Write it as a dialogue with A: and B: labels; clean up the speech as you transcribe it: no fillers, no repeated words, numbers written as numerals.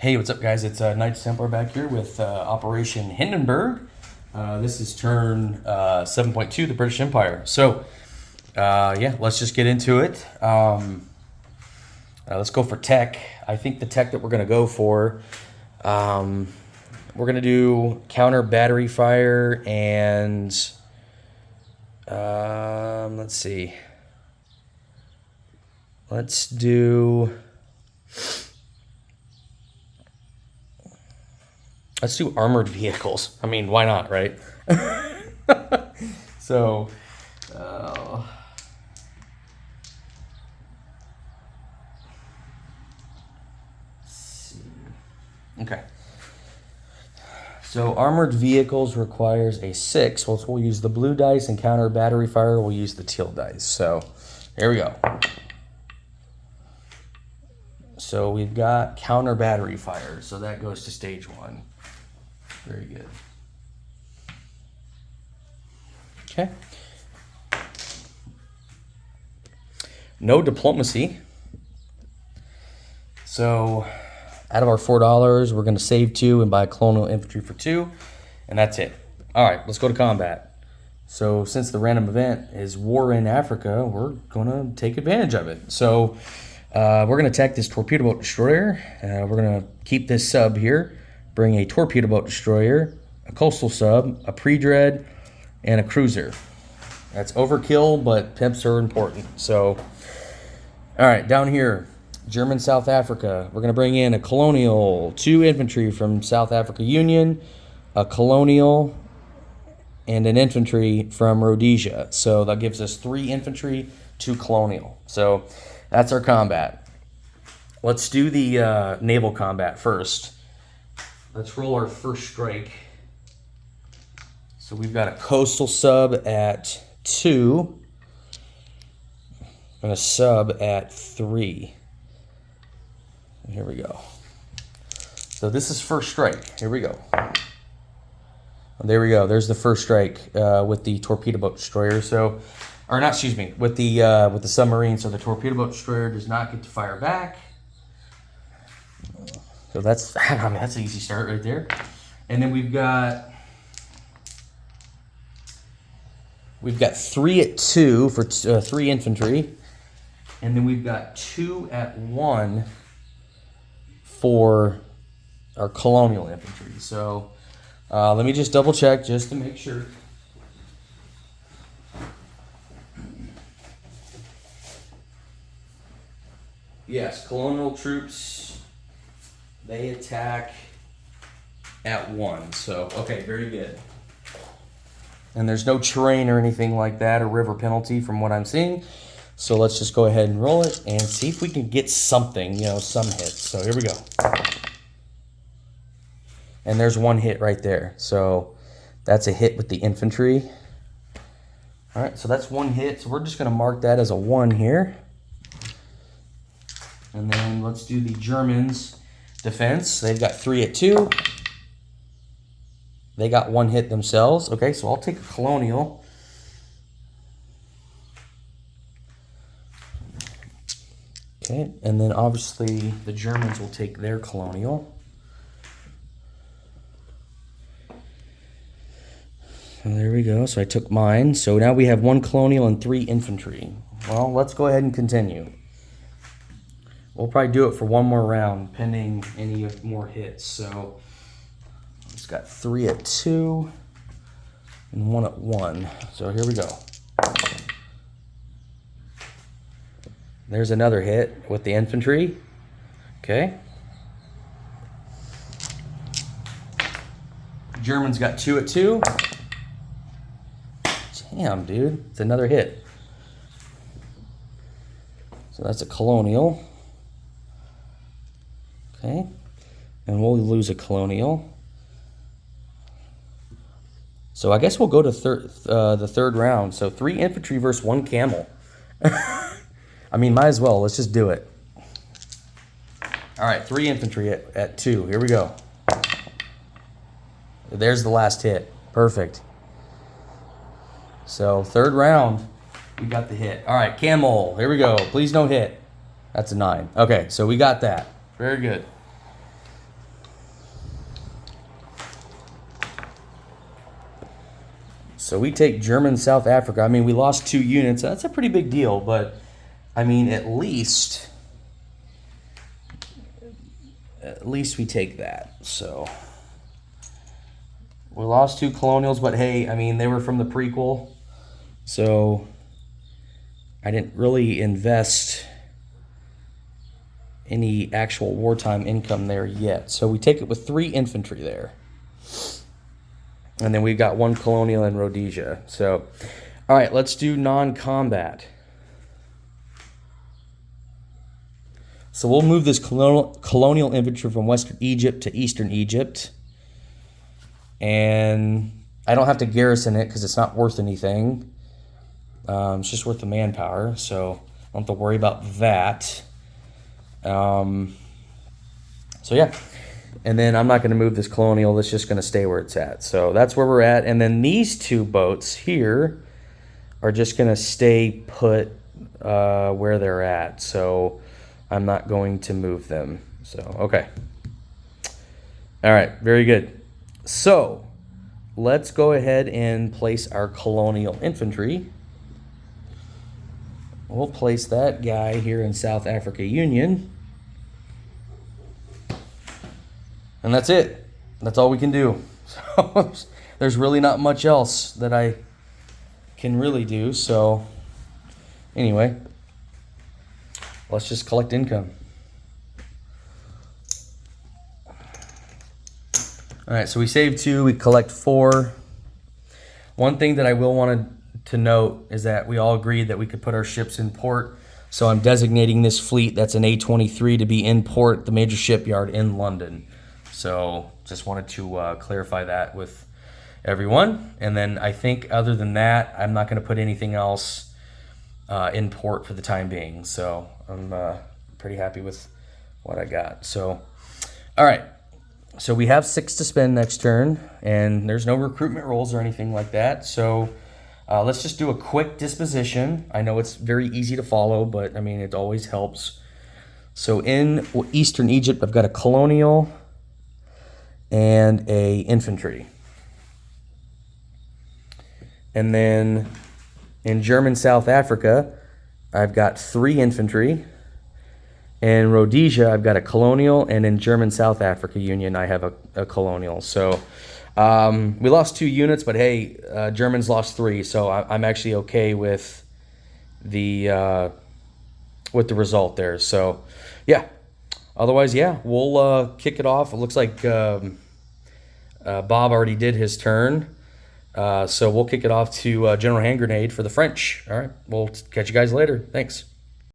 A: Hey, what's up, guys? It's Knights Templar back here with Operation Hindenburg. This is turn 7.2, the British Empire. So, yeah, let's just get into it. Let's go for tech. I think the tech that we're going to go for, we're going to do counter battery fire and, let's see. Let's do armored vehicles. I mean, why not, right? So, let's see. Okay. So armored vehicles requires a 6. Well, we'll use the blue dice, and counter battery fire, we'll use the teal dice. So here we go. So we've got counter battery fire. So that goes to stage 1. Very good. Okay. No diplomacy. So out of our $4, we're going to save 2 and buy colonial infantry for 2. And that's it. All right, let's go to combat. So since the random event is war in Africa, we're going to take advantage of it. So we're going to attack this torpedo boat destroyer. We're going to keep this sub here. Bring a torpedo boat destroyer, a coastal sub, a pre-dread, and a cruiser. That's overkill, but pimps are important. So, all right, down here, German South Africa. We're going to bring in a colonial, 2 infantry from South Africa Union, a colonial, and an infantry from Rhodesia. So that gives us 3 infantry, 2 colonial. So that's our combat. Let's do the naval combat first. Let's roll our first strike. So we've got a coastal sub at 2 and a sub at 3. Here we go. So this is first strike. Here we go. There we go. There's the first strike with the torpedo boat destroyer. So, or not, excuse me, with the submarine. So the torpedo boat destroyer does not get to fire back. So that's, I mean, that's an easy start right there. And then we've got 3 at 2 for 3 infantry. And then we've got 2 at 1 for our colonial infantry. So let me just double check just to make sure. Yes, colonial troops, they attack at 1. So, okay, very good. And there's no terrain or anything like that, or river penalty from what I'm seeing. So let's just go ahead and roll it and see if we can get something, some hits. So here we go. And there's 1 hit right there. So that's a hit with the infantry. All right, so that's 1 hit. So we're just going to mark that as a 1 here. And then let's do the Germans' defense. They've got 3 at 2. They got 1 hit themselves. Okay, so I'll take a colonial. Okay, and then obviously the Germans will take their colonial. And there we go. So I took mine. So now we have 1 colonial and 3 infantry. Well, let's go ahead and continue. We'll probably do it for 1 more round, pending any more hits. So it's got 3 at 2 and 1 at 1. So here we go. There's another hit with the infantry. Okay. Germans got 2 at 2. Damn, dude. It's another hit. So that's a colonial. Okay. And we'll lose a colonial. So I guess we'll go to the third round. So 3 infantry versus 1 camel. I mean, might as well. Let's just do it. All right, 3 infantry at 2. Here we go. There's the last hit. Perfect. So third round, we got the hit. All right, camel. Here we go. Please no hit. That's a 9. Okay, so we got that. Very good. So we take German South Africa. I mean, we lost 2 units. That's a pretty big deal, but I mean, at least we take that. So we lost 2 colonials, but hey, I mean, they were from the prequel, so I didn't really invest any actual wartime income there yet. So we take it with 3 infantry there. And then we've got 1 colonial in Rhodesia. So, all right, let's do non-combat. So we'll move this colonial infantry from Western Egypt to Eastern Egypt. And I don't have to garrison it because it's not worth anything. It's just worth the manpower, so I don't have to worry about that. So yeah. And then I'm not going to move this colonial. It's just going to stay where it's at. So that's where we're at. And then these 2 boats here are just going to stay put where they're at. So I'm not going to move them. So, okay. All right. Very good. So let's go ahead and place our colonial infantry. We'll place that guy here in South Africa Union. And that's it. That's all we can do. So there's really not much else that I can really do. So anyway, let's just collect income. All right, so we saved 2, we collect 4. One thing that I will want to note is that we all agreed that we could put our ships in port. So I'm designating this fleet that's an A23 to be in port, the major shipyard in London. So just wanted to clarify that with everyone. And then I think other than that, I'm not going to put anything else in port for the time being. So I'm pretty happy with what I got. So, all right. So we have 6 to spend next turn, and there's no recruitment rolls or anything like that. So let's just do a quick disposition. I know it's very easy to follow, but I mean, it always helps. So in Eastern Egypt, I've got a colonial and a infantry. And then in German South Africa, I've got 3 infantry. In Rhodesia, I've got a colonial, and in German South Africa Union, I have a colonial. So we lost 2 units, but hey, Germans lost 3, so I'm actually okay with the result there. So yeah, otherwise, yeah, we'll kick it off. It looks like Bob already did his turn. So we'll kick it off to General Hand Grenade for the French. All right, we'll catch you guys later. Thanks.